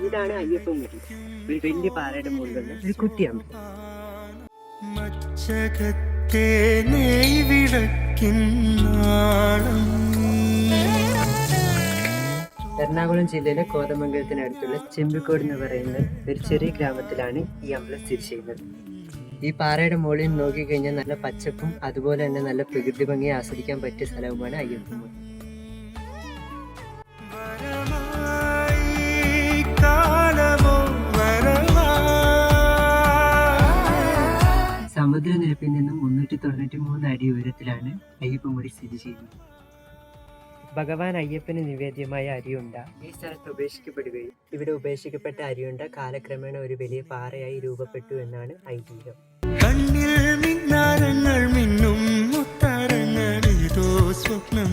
ഇതാണ് അയ്യപ്പൻമുടി, ഒരു വലിയ പാറയുടെ മുകളിലുള്ള ഒരു കുട്ടി അമ്പലം. എറണാകുളം ജില്ലയിലെ കോതമംഗലത്തിനടുത്തുള്ള ചെമ്പിക്കോട് എന്ന് പറയുന്ന ഒരു ചെറിയ ഗ്രാമത്തിലാണ് ഈ അമ്പലം സ്ഥിതി ചെയ്യുന്നത്. ഈ പാറയുടെ മുകളിൽ നോക്കിക്കഴിഞ്ഞാൽ നല്ല പച്ചപ്പും അതുപോലെ തന്നെ നല്ല പ്രകൃതി ഭംഗിയെ ആസ്വദിക്കാൻ പറ്റിയ സ്ഥലവുമാണ് അയ്യപ്പൻമുടി. സമുദ്രനിരപ്പിൽ നിന്നും 393 അടി ഉയരത്തിലാണ് അയ്യപ്പൻമുടി സ്ഥിതി ചെയ്യുന്നത്. ഭഗവാൻ അയ്യപ്പന് നിവേദ്യമായ അരിയുണ്ട ഈ സ്ഥലത്ത് ഉപേക്ഷിക്കപ്പെടുകയും ഇവിടെ ഉപേക്ഷിക്കപ്പെട്ട അരിയുണ്ട കാലക്രമേണ ഒരു വലിയ പാറയായി രൂപപ്പെട്ടു എന്നാണ് ഐതിഹ്യം. കണ്ണിൽ മിന്നാരങ്ങൾ മിന്നും മുത്താരങ്ങൾ ഏതോ സ്വപ്നം